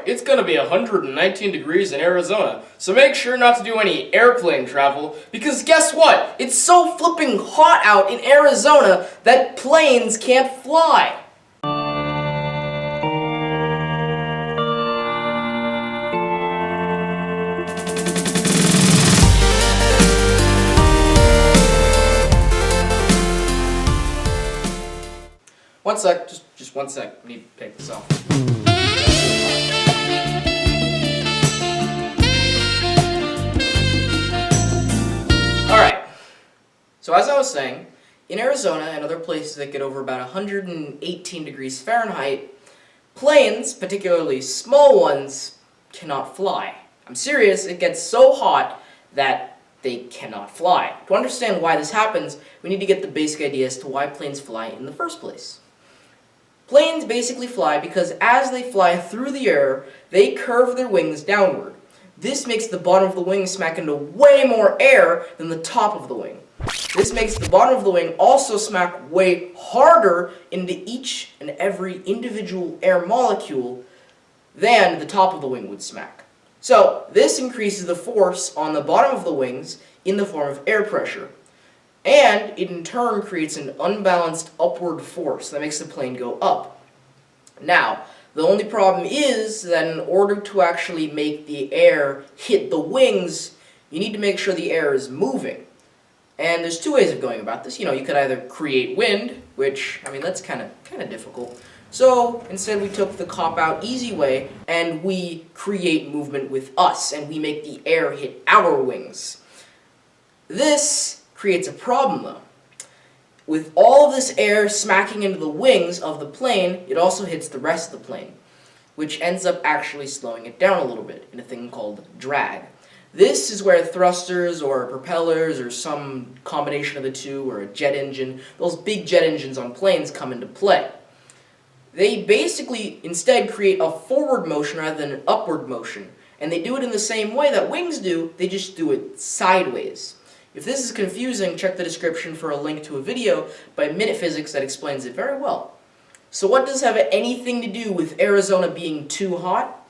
It's gonna be 119 degrees in Arizona, so make sure not to do any airplane travel, because guess what? It's so flipping hot out in Arizona that planes can't fly. One sec, just 1 sec, I need to take this off. Alright, so as I was saying, in Arizona and other places that get over about 118 degrees Fahrenheit, planes, particularly small ones, cannot fly. I'm serious, it gets so hot that they cannot fly. To understand why this happens, we need to get the basic idea as to why planes fly in the first place. Planes basically fly because as they fly through the air, they curve their wings downward. This makes the bottom of the wing smack into way more air than the top of the wing. This makes the bottom of the wing also smack way harder into each and every individual air molecule than the top of the wing would smack. So this increases the force on the bottom of the wings in the form of air pressure. And it in turn creates an unbalanced upward force that makes the plane go up. Now, the only problem is that in order to actually make the air hit the wings, you need to make sure the air is moving. And there's two ways of going about this. You know, you could either create wind, which, I mean, that's kind of difficult. So instead we took the cop-out easy way and we create movement with us and we make the air hit our wings. This creates a problem though. With all of this air smacking into the wings of the plane, it also hits the rest of the plane, which ends up actually slowing it down a little bit in a thing called drag. This is where thrusters or propellers or some combination of the two or a jet engine, those big jet engines on planes come into play. They basically instead create a forward motion rather than an upward motion, and they do it in the same way that wings do, they just do it sideways. If this is confusing, check the description for a link to a video by Minutephysics that explains it very well. So what does have anything to do with Arizona being too hot?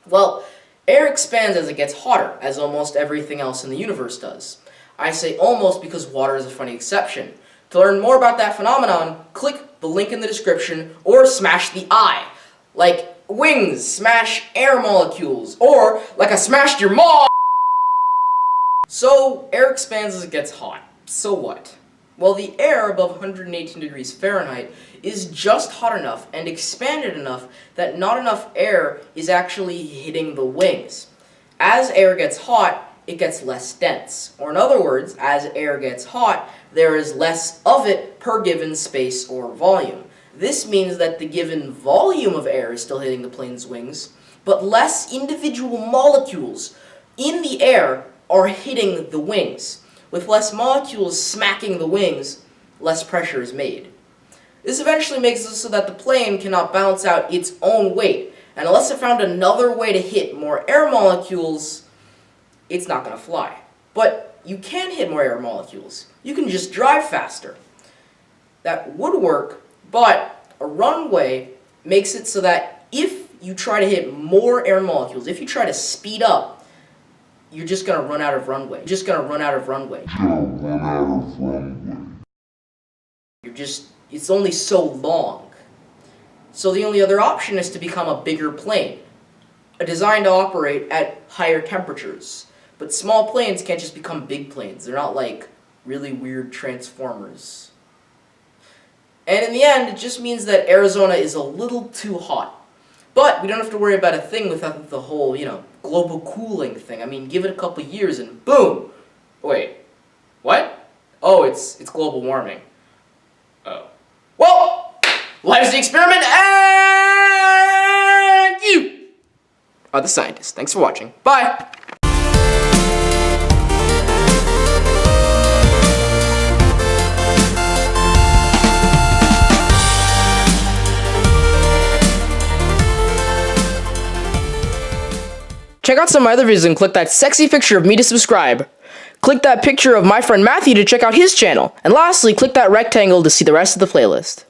Well, air expands as it gets hotter, as almost everything else in the universe does. I say almost because water is a funny exception. To learn more about that phenomenon, click the link in the description or smash the eye. Like wings smash air molecules, or like I smashed your mom! So, air expands as it gets hot. So what? Well, the air above 118 degrees Fahrenheit is just hot enough and expanded enough that not enough air is actually hitting the wings. As air gets hot, it gets less dense. Or in other words, as air gets hot, there is less of it per given space or volume. This means that the given volume of air is still hitting the plane's wings, but less individual molecules in the air are hitting the wings. With less molecules smacking the wings, less pressure is made. This eventually makes it so that the plane cannot balance out its own weight, and unless it found another way to hit more air molecules, it's not going to fly. But you can hit more air molecules. You can just drive faster. That would work, but a runway makes it so that if you try to hit more air molecules, if you try to speed up, you're just going to run out of runway. You're just going to run out of runway. It's only so long. So the only other option is to become a bigger plane, designed to operate at higher temperatures. But small planes can't just become big planes. They're not like really weird transformers. And in the end, it just means that Arizona is a little too hot. But we don't have to worry about a thing without the whole, global cooling thing. I mean, give it a couple years and boom! Wait, what? Oh, it's global warming. Oh. Well, life's the experiment, and you are the scientist. Thanks for watching. Bye! Check out some of my other videos and click that sexy picture of me to subscribe. Click that picture of my friend Matthew to check out his channel. And lastly, click that rectangle to see the rest of the playlist.